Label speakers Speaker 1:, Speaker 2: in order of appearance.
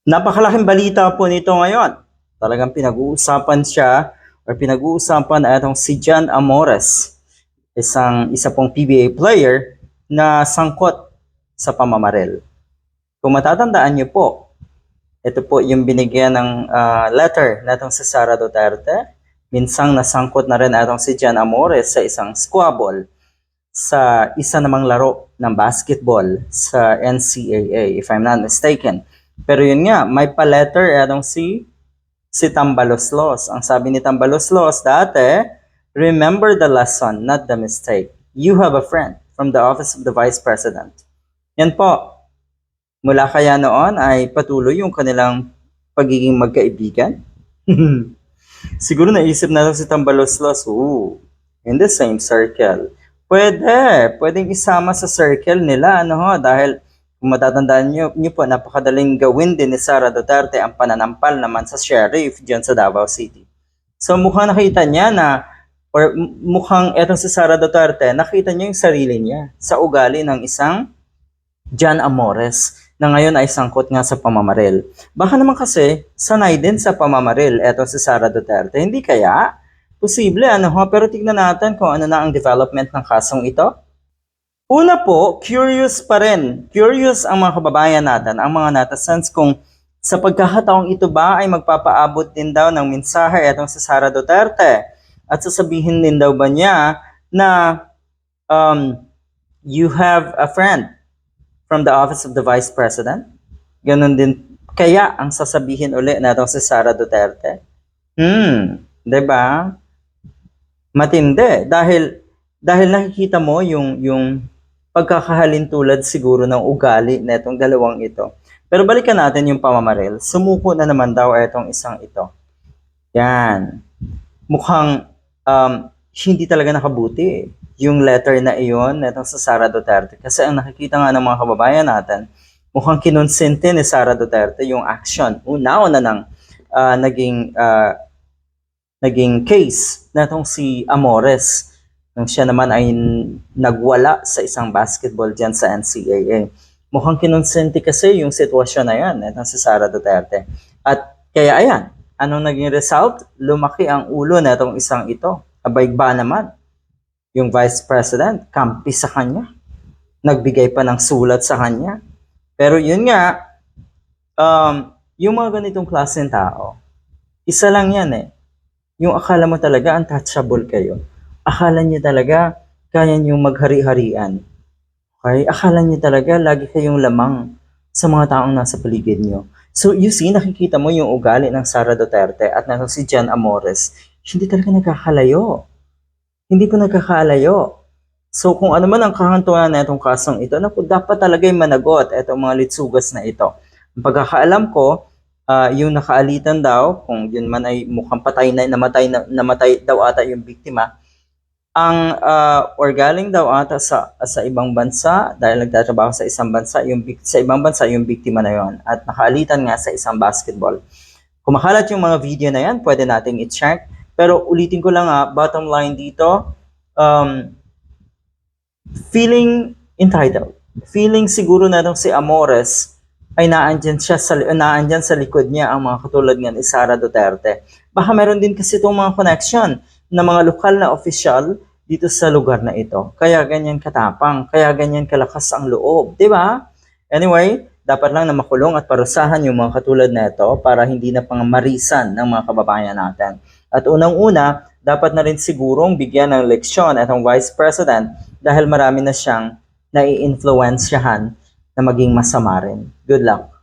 Speaker 1: Napakalaking balita po nito ngayon. Talagang pinag-uusapan siya or pinag-uusapan ay itong si John Amores, isa pong PBA player na sangkot sa pamamaril. Kung matatandaan niyo po, ito po yung binigyan ng letter na itong si Sara Duterte. Minsang nasangkot na rin itong si John Amores sa isang squabble sa isa namang laro ng basketball sa NCAA, if I'm not mistaken. Pero yun nga, may pa-letter etong si Tambaloslos. Ang sabi ni Tambaloslos dati, remember the lesson, not the mistake. You have a friend from the Office of the Vice President. Yan po. Mula kaya noon ay patuloy yung kanilang pagiging magkaibigan. Siguro naisip na si Tambaloslos, in the same circle. Pwedeng isama sa circle nila, dahil kung matatandaan niyo po, napakadaling gawin din ni Sara Duterte ang pananampal naman sa sheriff diyan sa Davao City. So mukhang nakita niya or mukhang etong si Sara Duterte, nakita niya yung sarili niya sa ugali ng isang John Amores na ngayon ay sangkot nga sa pamamaril. Baka naman kasi sanay din sa pamamaril etong si Sara Duterte. Hindi kaya? Posible, pero tignan natin kung ano na ang development ng kasong ito. Una po, curious pa rin. Curious ang mga kababayan natin, ang mga netizens, kung sa pagkakataong ito ba ay magpapaabot din daw ng mensahe etong si Sara Duterte. At sasabihin din daw ba niya na you have a friend from the Office of the Vice President? Ganon din kaya ang sasabihin uli na itong si Sara Duterte? Diba? Matindi. Dahil nakikita mo yung pagkakahalin tulad siguro ng ugali na itong dalawang ito. Pero balikan natin yung pamamaril. Sumuko na naman daw itong isang ito. Yan. Mukhang hindi talaga nakabuti yung letter na iyon na itong sa Sara Duterte. Kasi ang nakikita nga ng mga kababayan natin, mukhang kinonsente ni Sara Duterte yung action. Una-una nang naging case na itong si Amores nang siya naman ay nagwala sa isang basketball dyan sa NCAA. Mukhang kinonsente kasi yung sitwasyon na yan, itong si Sara Duterte. At kaya ayan, anong naging result? Lumaki ang ulo na itong isang ito. Abay ba naman? Yung Vice President, kampi sa kanya. Nagbigay pa ng sulat sa kanya. Pero yun nga, yung mga ganitong klaseng tao, isa lang yan yung akala mo talaga untouchable kayo. Akala niyo talaga kaya niyo maghari-harian. Okay? Akala niyo talaga lagi kayong lamang sa mga taong nasa paligid niyo. So you see, nakikita mo yung ugali ng Sara Duterte at ng si John Amores. Hindi talaga nagkakalayo. Hindi po nagkakalayo. So kung ano man ang kahantungan na itong kasong ito, dapat talaga yung managot itong mga litsugas na ito. Ang pagkakaalam ko, yung nakaalitan daw, kung yun man ay mukhang namatay daw ata yung biktima, or galing daw ata sa ibang bansa, dahil nagtatrabaho sa isang bansa, sa ibang bansa yung biktima na yon, at nakaalitan nga sa isang basketball. Kung makalat yung mga video na yan, pwede nating i-check. Pero ulitin ko lang bottom line dito, feeling entitled. Feeling siguro na si Amores ay naandyan sa likod niya ang mga katulad nga ni Sara Duterte. Baka meron din kasi itong mga connection na mga lokal na official dito sa lugar na ito. Kaya ganyan katapang, kaya ganyan kalakas ang loob, di ba? Anyway, dapat lang na makulong at parusahan yung mga katulad na ito para hindi na pang marisan ng mga kababayan natin. At unang-una, dapat na rin sigurong bigyan ng leksyon itong Vice President dahil marami na siyang nai-influensyahan na maging masama rin. Good luck.